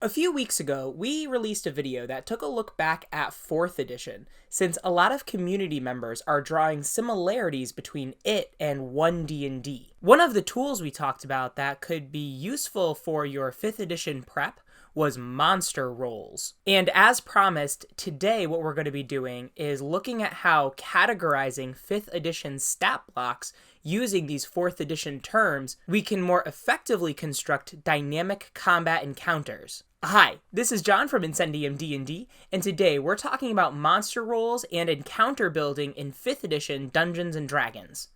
A few weeks ago, we released a video that took a look back at 4th edition, since a lot of community members are drawing similarities between it and 1D&D. One of the tools we talked about that could be useful for your 5th edition prep was monster rolls. And as promised, today what we're going to be doing is looking at how categorizing 5th edition stat blocks using these 4th edition terms, we can more effectively construct dynamic combat encounters. Hi, this is John from Incendium D&D, and today we're talking about monster rolls and encounter building in 5th edition Dungeons & Dragons.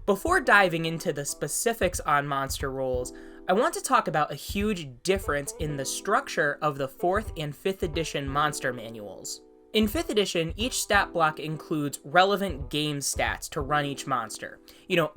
Before diving into the specifics on monster rolls, I want to talk about a huge difference in the structure of the 4th and 5th edition monster manuals. In 5th edition, each stat block includes relevant game stats to run each monster.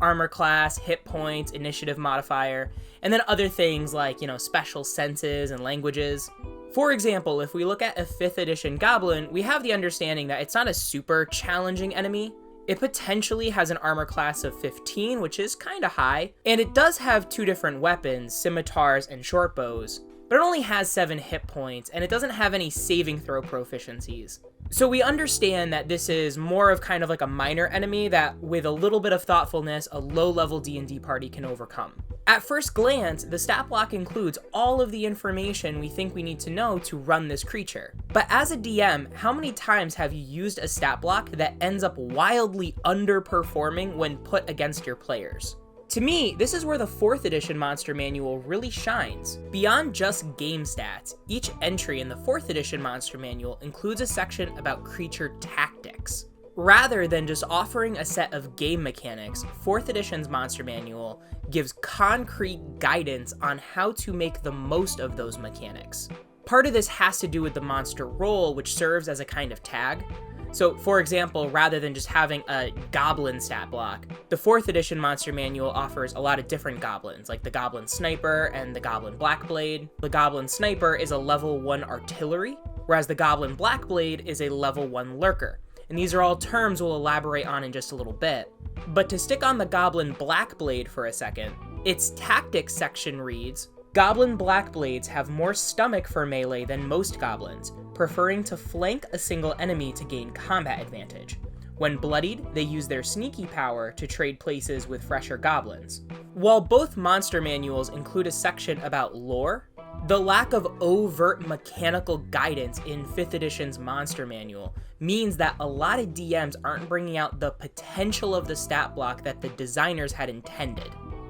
Armor class, hit points, initiative modifier, and then other things like, special senses and languages. For example, if we look at a 5th edition goblin, we have the understanding that it's not a super challenging enemy. It potentially has an armor class of 15, which is kinda high, and it does have 2 different weapons, scimitars and short bows, but it only has 7 hit points, and it doesn't have any saving throw proficiencies. So we understand that this is more of kind of like a minor enemy that, with a little bit of thoughtfulness, a low-level D&D party can overcome. At first glance, the stat block includes all of the information we think we need to know to run this creature. But as a DM, how many times have you used a stat block that ends up wildly underperforming when put against your players? To me, this is where the 4th edition monster manual really shines. Beyond just game stats, each entry in the 4th edition monster manual includes a section about creature tactics. Rather than just offering a set of game mechanics, 4th edition's monster manual gives concrete guidance on how to make the most of those mechanics. Part of this has to do with the monster roll, which serves as a kind of tag. So, for example, rather than just having a goblin stat block, the 4th edition monster manual offers a lot of different goblins, like the goblin sniper and the goblin blackblade. The goblin sniper is a level 1 artillery, whereas the goblin blackblade is a level 1 lurker. And these are all terms we'll elaborate on in just a little bit. But to stick on the goblin blackblade for a second, its tactics section reads, "Goblin blackblades have more stomach for melee than most goblins, preferring to flank a single enemy to gain combat advantage. When bloodied, they use their sneaky power to trade places with fresher goblins." While both monster manuals include a section about lore, the lack of overt mechanical guidance in 5th edition's monster manual means that a lot of DMs aren't bringing out the potential of the stat block that the designers had intended.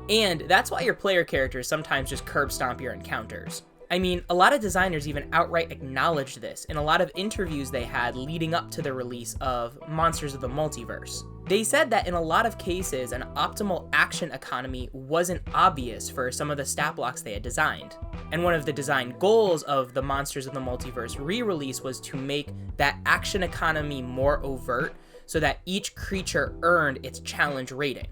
And that's why your player characters sometimes just curb stomp your encounters. I mean, a lot of designers even outright acknowledged this in a lot of interviews they had leading up to the release of Monsters of the Multiverse. They said that in a lot of cases, an optimal action economy wasn't obvious for some of the stat blocks they had designed. And one of the design goals of the Monsters of the Multiverse re-release was to make that action economy more overt so that each creature earned its challenge rating.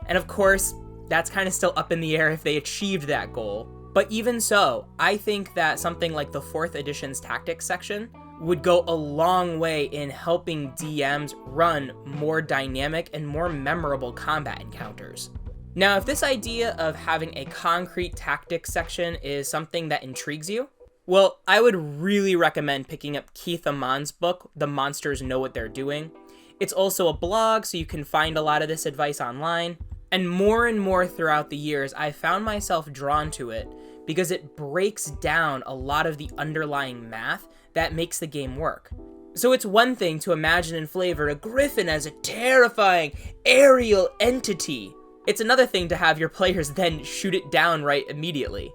And of course, that's kind of still up in the air if they achieved that goal. But even so, I think that something like the 4th edition's tactics section would go a long way in helping DMs run more dynamic and more memorable combat encounters. Now, if this idea of having a concrete tactics section is something that intrigues you, well, I would really recommend picking up Keith Amon's book, The Monsters Know What They're Doing. It's also a blog, so you can find a lot of this advice online. And more throughout the years, I found myself drawn to it because it breaks down a lot of the underlying math that makes the game work. So it's one thing to imagine and flavor a griffin as a terrifying aerial entity. It's another thing to have your players then shoot it down right immediately.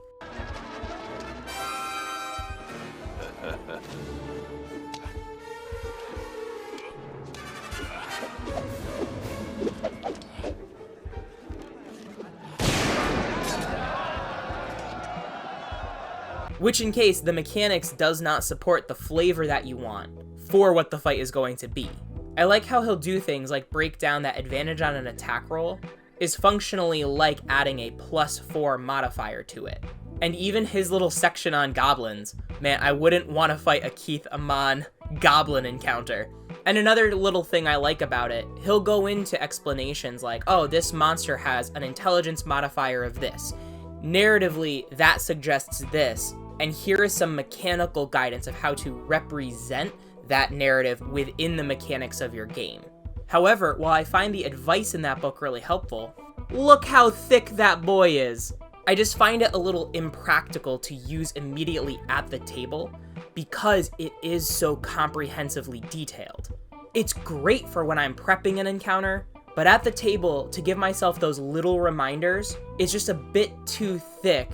Which in case the mechanics does not support the flavor that you want for what the fight is going to be. I like how he'll do things like break down that advantage on an attack roll is functionally like adding a +4 modifier to it. And even his little section on goblins. Man, I wouldn't want to fight a Keith Amon goblin encounter. And another little thing I like about it, he'll go into explanations like, oh, this monster has an intelligence modifier of this. Narratively, that suggests this, and here is some mechanical guidance of how to represent that narrative within the mechanics of your game. However, while I find the advice in that book really helpful, look how thick that boy is. I just find it a little impractical to use immediately at the table because it is so comprehensively detailed. It's great for when I'm prepping an encounter, but at the table, to give myself those little reminders, it's just a bit too thick.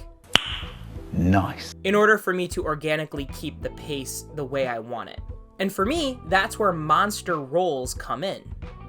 Nice. In order for me to organically keep the pace the way I want it. And for me, that's where monster rolls come in.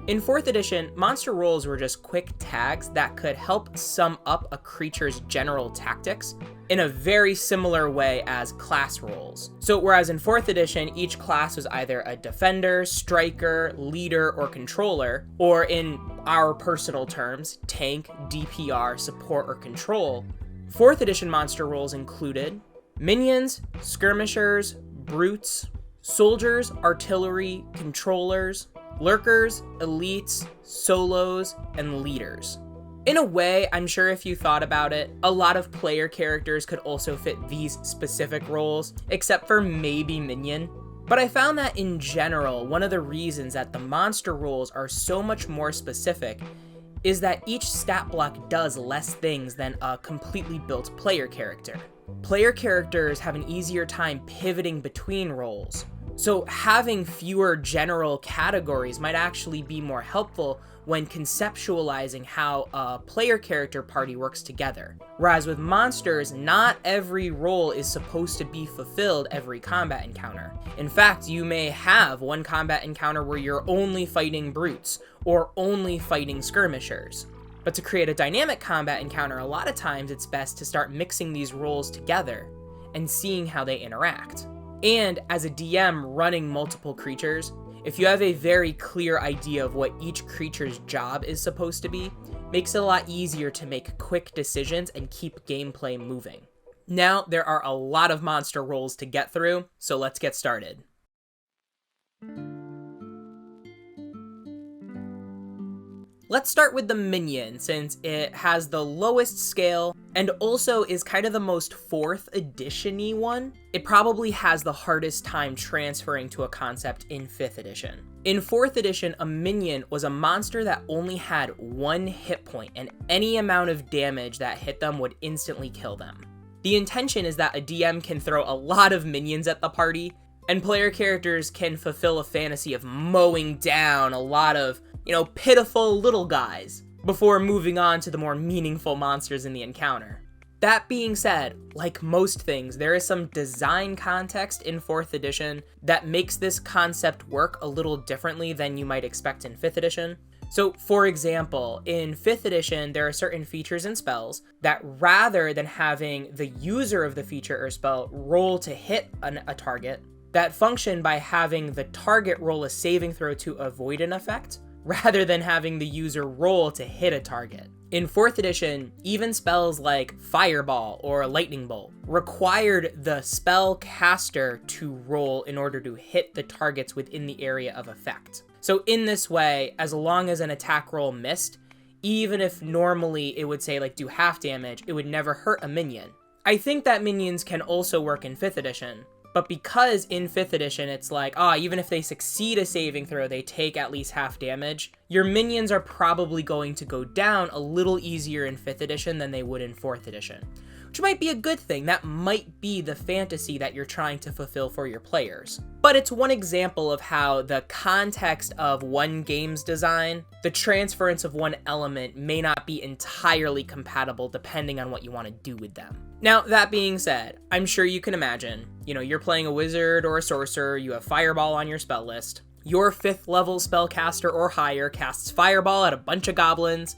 In 4th edition, monster rolls were just quick tags that could help sum up a creature's general tactics in a very similar way as class rolls. So whereas in 4th edition, each class was either a defender, striker, leader, or controller, or in our personal terms, tank, DPR, support, or control, 4th edition monster rolls included minions, skirmishers, brutes, soldiers, artillery, controllers, lurkers, elites, solos, and leaders. In a way, I'm sure if you thought about it, a lot of player characters could also fit these specific roles, except for maybe minion. But I found that in general, one of the reasons that the monster roles are so much more specific is that each stat block does less things than a completely built player character. Player characters have an easier time pivoting between roles. So having fewer general categories might actually be more helpful when conceptualizing how a player character party works together. Whereas with monsters, not every role is supposed to be fulfilled every combat encounter. In fact, you may have one combat encounter where you're only fighting brutes, or only fighting skirmishers. But to create a dynamic combat encounter, a lot of times it's best to start mixing these roles together and seeing how they interact. And as a DM running multiple creatures, if you have a very clear idea of what each creature's job is supposed to be, makes it a lot easier to make quick decisions and keep gameplay moving. Now, there are a lot of monster roles to get through, so let's get started. Let's start with the minion, since it has the lowest scale and also is kind of the most 4th edition-y one. It probably has the hardest time transferring to a concept in 5th edition. In 4th edition, a minion was a monster that only had 1 hit point, and any amount of damage that hit them would instantly kill them. The intention is that a DM can throw a lot of minions at the party, and player characters can fulfill a fantasy of mowing down a lot of pitiful little guys before moving on to the more meaningful monsters in the encounter. That being said, like most things, there is some design context in 4th edition that makes this concept work a little differently than you might expect in 5th edition. So, for example, in 5th edition, there are certain features and spells that rather than having the user of the feature or spell roll to hit a target, that function by having the target roll a saving throw to avoid an effect, rather than having the user roll to hit a target. In 4th edition, even spells like Fireball or Lightning Bolt required the spell caster to roll in order to hit the targets within the area of effect. So in this way, as long as an attack roll missed, even if normally it would say do half damage, it would never hurt a minion. I think that minions can also work in 5th edition, but because in 5th edition it's even if they succeed a saving throw, they take at least half damage, your minions are probably going to go down a little easier in 5th edition than they would in 4th edition. Which might be a good thing. That might be the fantasy that you're trying to fulfill for your players. But it's one example of how the context of one game's design, the transference of one element may not be entirely compatible depending on what you want to do with them. Now, that being said, I'm sure you can imagine, you're playing a wizard or a sorcerer, you have Fireball on your spell list. Your 5th level spellcaster or higher casts Fireball at a bunch of goblins.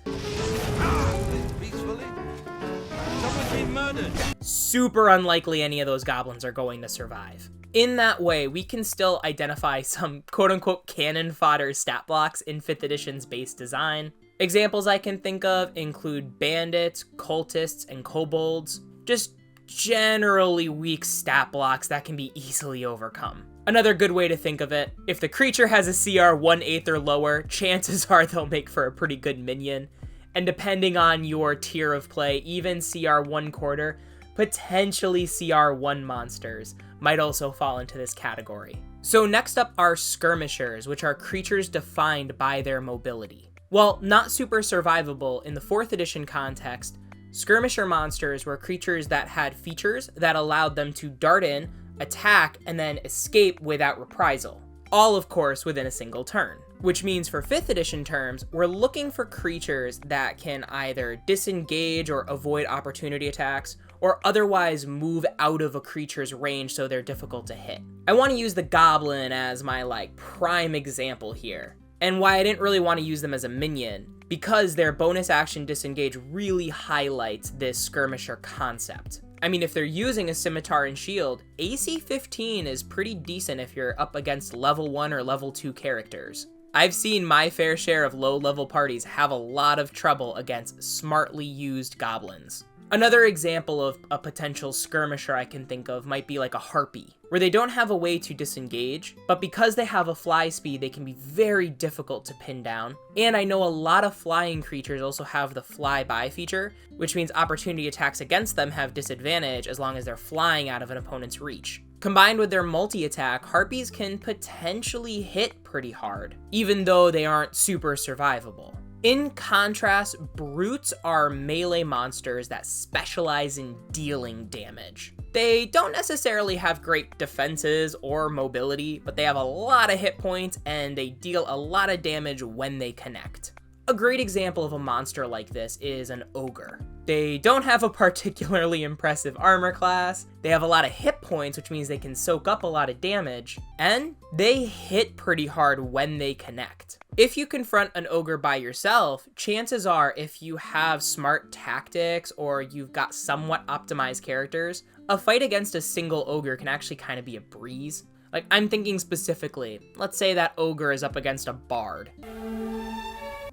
Super unlikely any of those goblins are going to survive. In that way, we can still identify some quote-unquote cannon fodder stat blocks in 5th edition's base design. Examples I can think of include bandits, cultists, and kobolds. Just generally weak stat blocks that can be easily overcome. Another good way to think of it, if the creature has a CR 1/8 or lower, chances are they'll make for a pretty good minion. And depending on your tier of play, even CR 1/4, potentially CR 1 monsters might also fall into this category. So next up are skirmishers, which are creatures defined by their mobility. While not super survivable in the 4th edition context, skirmisher monsters were creatures that had features that allowed them to dart in, attack, and then escape without reprisal. All, of course, within a single turn. Which means for 5th edition terms, we're looking for creatures that can either disengage or avoid opportunity attacks, or otherwise move out of a creature's range so they're difficult to hit. I want to use the goblin as my prime example here, and why I didn't really want to use them as a minion, because their bonus action disengage really highlights this skirmisher concept. I mean, if they're using a scimitar and shield, AC 15 is pretty decent if you're up against level 1 or level 2 characters. I've seen my fair share of low-level parties have a lot of trouble against smartly used goblins. Another example of a potential skirmisher I can think of might be like a harpy, where they don't have a way to disengage, but because they have a fly speed, they can be very difficult to pin down. And I know a lot of flying creatures also have the fly-by feature, which means opportunity attacks against them have disadvantage as long as they're flying out of an opponent's reach. Combined with their multi-attack, harpies can potentially hit pretty hard, even though they aren't super survivable. In contrast, brutes are melee monsters that specialize in dealing damage. They don't necessarily have great defenses or mobility, but they have a lot of hit points and they deal a lot of damage when they connect. A great example of a monster like this is an ogre. They don't have a particularly impressive armor class, they have a lot of hit points, which means they can soak up a lot of damage, and they hit pretty hard when they connect. If you confront an ogre by yourself, chances are if you have smart tactics or you've got somewhat optimized characters, a fight against a single ogre can actually kind of be a breeze. Like, I'm thinking specifically, let's say that ogre is up against a bard.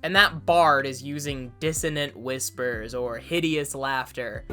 And that bard is using dissonant whispers or hideous laughter.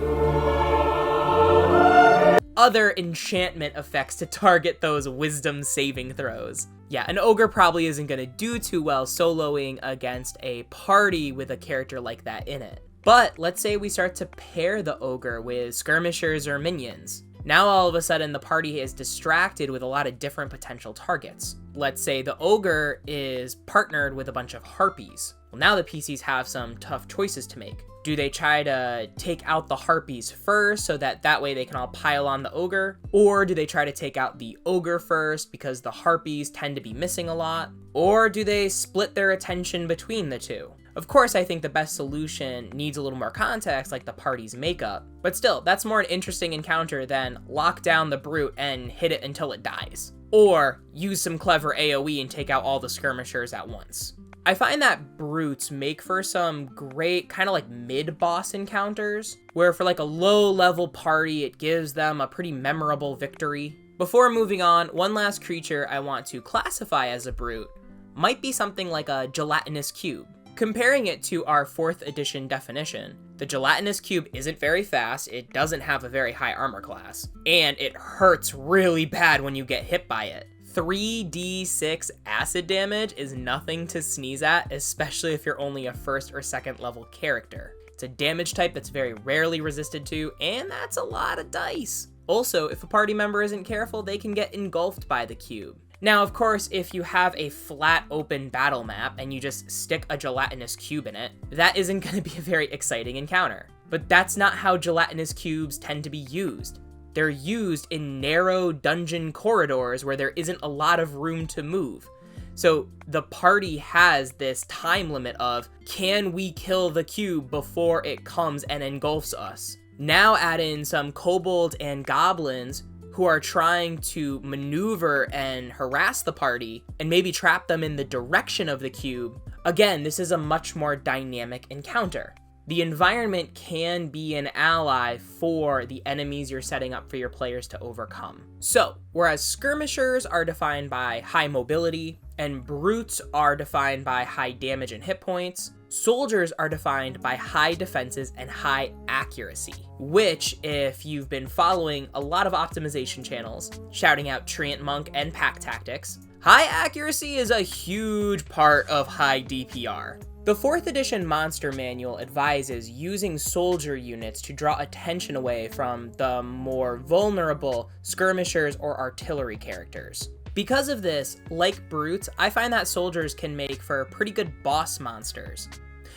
Other enchantment effects to target those wisdom saving throws. Yeah, an ogre probably isn't going to do too well soloing against a party with a character like that in it. But let's say we start to pair the ogre with skirmishers or minions. Now all of a sudden the party is distracted with a lot of different potential targets. Let's say the ogre is partnered with a bunch of harpies. Well, now the PCs have some tough choices to make. Do they try to take out the harpies first so that way they can all pile on the ogre? Or do they try to take out the ogre first because the harpies tend to be missing a lot? Or do they split their attention between the two? Of course, I think the best solution needs a little more context, like the party's makeup. But still, that's more an interesting encounter than lock down the brute and hit it until it dies. Or use some clever AoE and take out all the skirmishers at once. I find that brutes make for some great kind of like mid-boss encounters, where for like a low-level party, it gives them a pretty memorable victory. Before moving on, one last creature I want to classify as a brute might be something like a gelatinous cube. Comparing it to our 4th edition definition, the gelatinous cube isn't very fast, it doesn't have a very high armor class, and it hurts really bad when you get hit by it. 3d6 acid damage is nothing to sneeze at, especially if you're only a 1st or 2nd level character. It's a damage type that's very rarely resisted to, and that's a lot of dice. Also, if a party member isn't careful, they can get engulfed by the cube. Now, of course, if you have a flat open battle map and you just stick a gelatinous cube in it, that isn't going to be a very exciting encounter. But that's not how gelatinous cubes tend to be used. They're used in narrow dungeon corridors where there isn't a lot of room to move. So the party has this time limit of, can we kill the cube before it comes and engulfs us? Now add in some kobolds and goblins who are trying to maneuver and harass the party and maybe trap them in the direction of the cube. Again, this is a much more dynamic encounter. The environment can be an ally for the enemies you're setting up for your players to overcome. So, whereas skirmishers are defined by high mobility and brutes are defined by high damage and hit points, Soldiers are defined by high defenses and high accuracy, which, if you've been following a lot of optimization channels, shouting out Treant Monk and Pack Tactics, high accuracy is a huge part of high DPR. The 4th edition Monster Manual advises using soldier units to draw attention away from the more vulnerable skirmishers or artillery characters. Because of this, like brutes, I find that soldiers can make for pretty good boss monsters.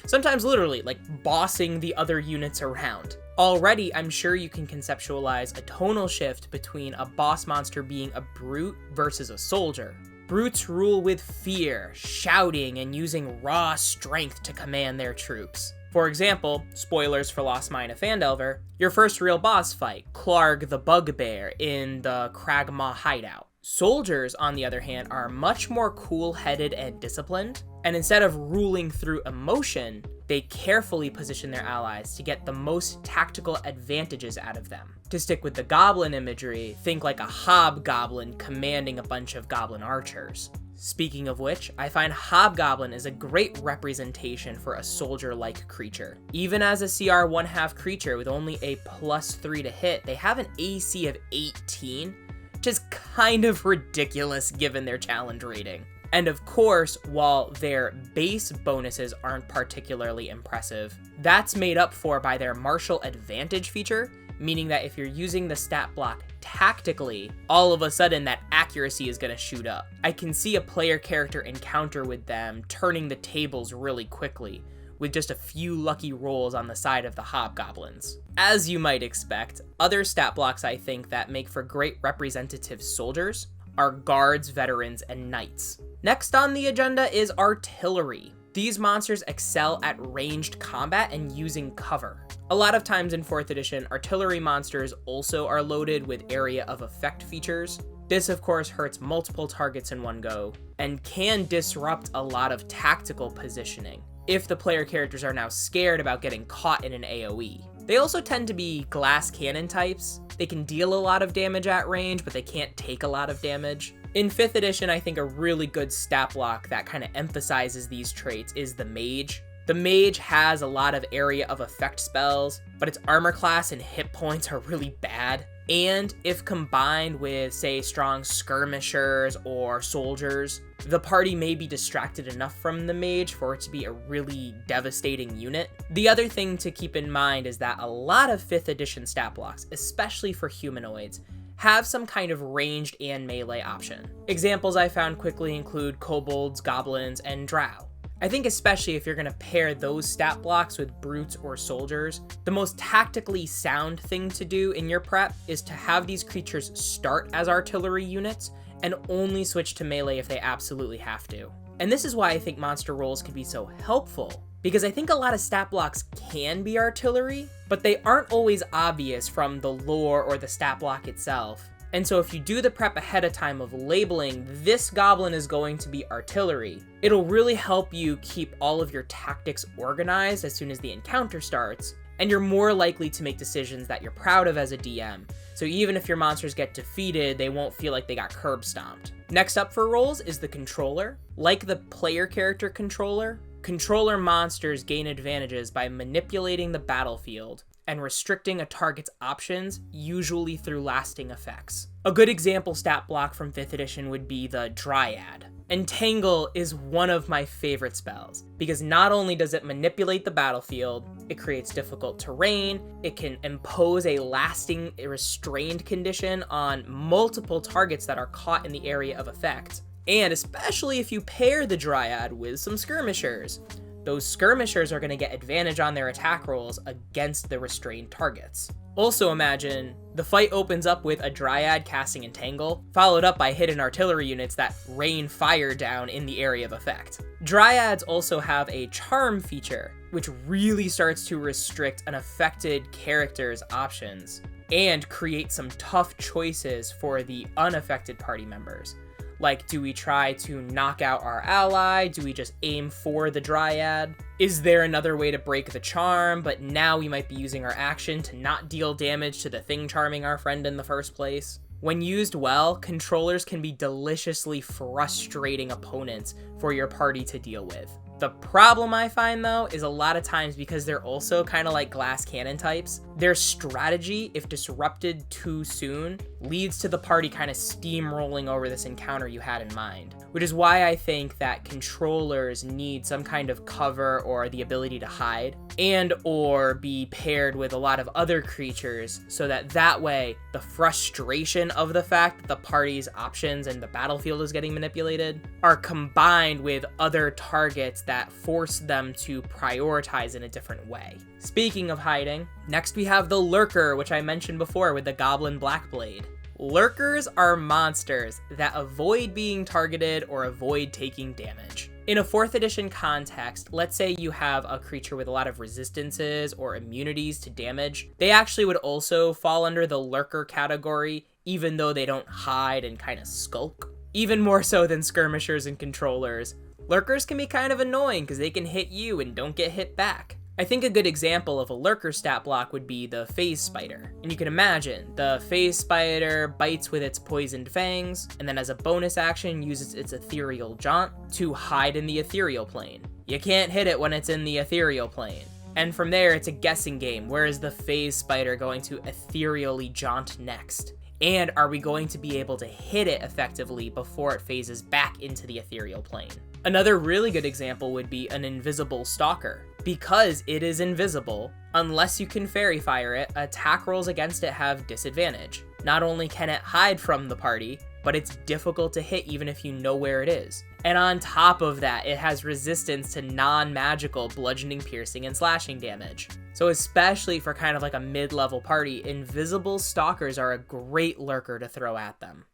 Sometimes literally, like bossing the other units around. Already, I'm sure you can conceptualize a tonal shift between a boss monster being a brute versus a soldier. Brutes rule with fear, shouting, and using raw strength to command their troops. For example, spoilers for Lost Mine of Phandelver, your first real boss fight, Clarg the Bugbear in the Kragmaw hideout. Soldiers, on the other hand, are much more cool-headed and disciplined, and instead of ruling through emotion, they carefully position their allies to get the most tactical advantages out of them. To stick with the goblin imagery, think like a hobgoblin commanding a bunch of goblin archers. Speaking of which, I find Hobgoblin is a great representation for a soldier-like creature. Even as a CR 1/2 creature with only a +3 to hit, they have an AC of 18, which is kind of ridiculous given their challenge rating. And of course, while their base bonuses aren't particularly impressive, that's made up for by their martial advantage feature, meaning that if you're using the stat block tactically, all of a sudden that accuracy is going to shoot up. I can see a player character encounter with them turning the tables really quickly, with just a few lucky rolls on the side of the hobgoblins. As you might expect, other stat blocks I think that make for great representative soldiers are guards, veterans, and knights. Next on the agenda is artillery. These monsters excel at ranged combat and using cover. A lot of times in 4th edition, artillery monsters also are loaded with area of effect features. This of course hurts multiple targets in one go, and can disrupt a lot of tactical positioning, if the player characters are now scared about getting caught in an AoE. They also tend to be glass cannon types. They can deal a lot of damage at range, but they can't take a lot of damage. In 5th edition, I think a really good stat block that kind of emphasizes these traits is the Mage. The Mage has a lot of area of effect spells, but its armor class and hit points are really bad. And if combined with, say, strong skirmishers or soldiers, the party may be distracted enough from the Mage for it to be a really devastating unit. The other thing to keep in mind is that a lot of 5th edition stat blocks, especially for humanoids, have some kind of ranged and melee option. Examples I found quickly include kobolds, goblins, and drow. I think especially if you're going to pair those stat blocks with brutes or soldiers, the most tactically sound thing to do in your prep is to have these creatures start as artillery units and only switch to melee if they absolutely have to. And this is why I think monster rolls can be so helpful, because I think a lot of stat blocks can be artillery, but they aren't always obvious from the lore or the stat block itself. And so if you do the prep ahead of time of labeling this goblin is going to be artillery, it'll really help you keep all of your tactics organized as soon as the encounter starts, and you're more likely to make decisions that you're proud of as a DM. So even if your monsters get defeated, they won't feel like they got curb stomped. Next up for rolls is the controller. Like the player character controller, controller monsters gain advantages by manipulating the battlefield and restricting a target's options, usually through lasting effects. A good example stat block from 5th edition would be the Dryad. Entangle is one of my favorite spells, because not only does it manipulate the battlefield, it creates difficult terrain, it can impose a lasting restrained condition on multiple targets that are caught in the area of effect. And especially if you pair the Dryad with some skirmishers. Those skirmishers are going to get advantage on their attack rolls against the restrained targets. Also imagine the fight opens up with a Dryad casting Entangle, followed up by hidden artillery units that rain fire down in the area of effect. Dryads also have a charm feature, which really starts to restrict an affected character's options, and create some tough choices for the unaffected party members. Like, do we try to knock out our ally? Do we just aim for the Dryad? Is there another way to break the charm, but now we might be using our action to not deal damage to the thing charming our friend in the first place? When used well, controllers can be deliciously frustrating opponents for your party to deal with. The problem I find, though, is a lot of times because they're also kind of like glass cannon types, their strategy, if disrupted too soon, leads to the party kind of steamrolling over this encounter you had in mind. Which is why I think that controllers need some kind of cover or the ability to hide, and or be paired with a lot of other creatures, so that way the frustration of the fact that the party's options and the battlefield is getting manipulated are combined with other targets that force them to prioritize in a different way. Speaking of hiding, next we have the lurker, which I mentioned before with the goblin blackblade. Lurkers are monsters that avoid being targeted or avoid taking damage. In a 4th edition context, let's say you have a creature with a lot of resistances or immunities to damage. They actually would also fall under the lurker category, even though they don't hide and kind of skulk. Even more so than skirmishers and controllers. Lurkers can be kind of annoying because they can hit you and don't get hit back. I think a good example of a lurker stat block would be the phase spider. And you can imagine, the phase spider bites with its poisoned fangs, and then as a bonus action uses its ethereal jaunt to hide in the ethereal plane. You can't hit it when it's in the ethereal plane. And from there, it's a guessing game. Where is the phase spider going to ethereally jaunt next? And are we going to be able to hit it effectively before it phases back into the ethereal plane? Another really good example would be an invisible stalker. Because it is invisible, unless you can fairy fire it, attack rolls against it have disadvantage. Not only can it hide from the party, but it's difficult to hit even if you know where it is. And on top of that, it has resistance to non-magical bludgeoning, piercing, and slashing damage. So especially for kind of like a mid-level party, invisible stalkers are a great lurker to throw at them.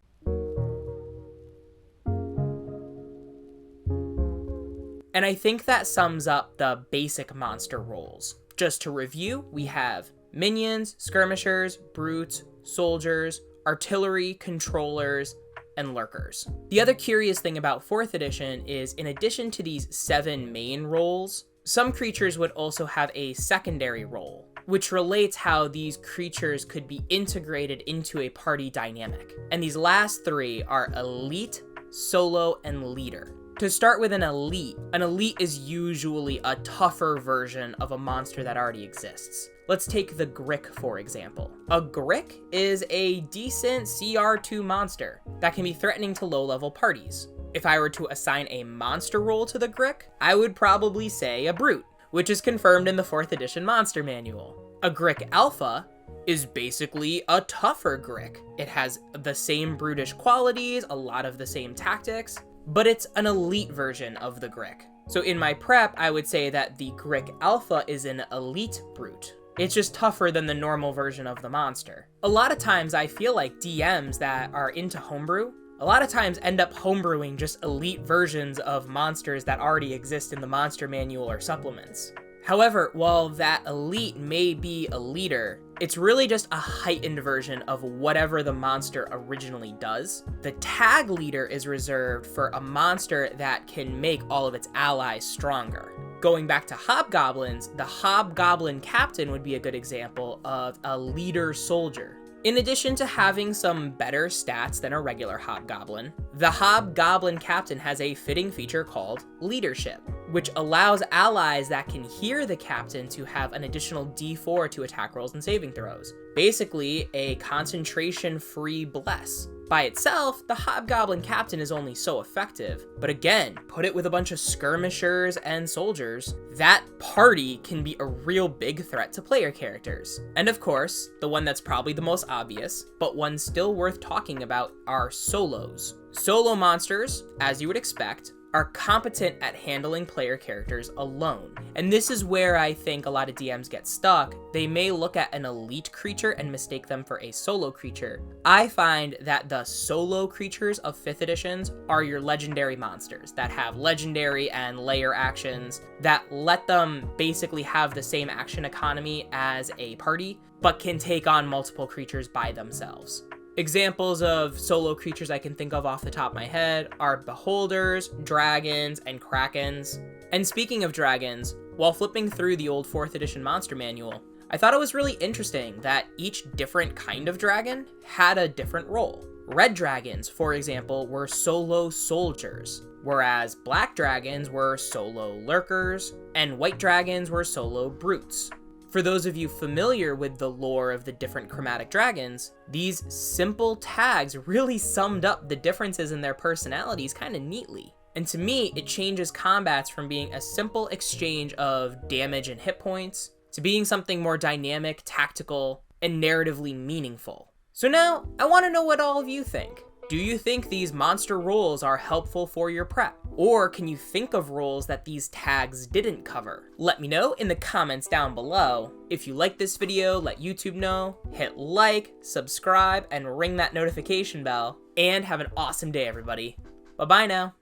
And I think that sums up the basic monster roles. Just to review, we have minions, skirmishers, brutes, soldiers, artillery, controllers, and lurkers. The other curious thing about 4th edition is, in addition to these 7 main roles, some creatures would also have a secondary role, which relates how these creatures could be integrated into a party dynamic. And these last 3 are elite, solo, and leader. To start with an elite is usually a tougher version of a monster that already exists. Let's take the Grick, for example. A Grick is a decent CR2 monster that can be threatening to low-level parties. If I were to assign a monster role to the Grick, I would probably say a Brute, which is confirmed in the 4th edition monster manual. A Grick Alpha is basically a tougher Grick. It has the same brutish qualities, a lot of the same tactics, but it's an elite version of the Grick. So in my prep, I would say that the Grick Alpha is an elite brute. It's just tougher than the normal version of the monster. A lot of times I feel like DMs that are into homebrew, a lot of times end up homebrewing just elite versions of monsters that already exist in the monster manual or supplements. However, while that elite may be a leader, it's really just a heightened version of whatever the monster originally does. The tag leader is reserved for a monster that can make all of its allies stronger. Going back to hobgoblins, the hobgoblin captain would be a good example of a leader soldier. In addition to having some better stats than a regular hobgoblin, the hobgoblin captain has a fitting feature called leadership, which allows allies that can hear the captain to have an additional D4 to attack rolls and saving throws. Basically, a concentration-free bless. By itself, the hobgoblin captain is only so effective, but again, put it with a bunch of skirmishers and soldiers, that party can be a real big threat to player characters. And of course, the one that's probably the most obvious, but one still worth talking about, are solos. Solo monsters, as you would expect, are competent at handling player characters alone. And this is where I think a lot of DMs get stuck. They may look at an elite creature and mistake them for a solo creature. I find that the solo creatures of 5th editions are your legendary monsters that have legendary and layer actions that let them basically have the same action economy as a party, but can take on multiple creatures by themselves. Examples of solo creatures I can think of off the top of my head are beholders, dragons, and krakens. And speaking of dragons, while flipping through the old 4th edition monster manual, I thought it was really interesting that each different kind of dragon had a different role. Red dragons, for example, were solo soldiers, whereas black dragons were solo lurkers, and white dragons were solo brutes. For those of you familiar with the lore of the different chromatic dragons, these simple tags really summed up the differences in their personalities kind of neatly. And to me, it changes combats from being a simple exchange of damage and hit points to being something more dynamic, tactical, and narratively meaningful. So now, I want to know what all of you think. Do you think these monster rules are helpful for your prep? Or can you think of rules that these tags didn't cover? Let me know in the comments down below. If you like this video, let YouTube know, hit like, subscribe, and ring that notification bell, and have an awesome day, everybody. Bye-bye now.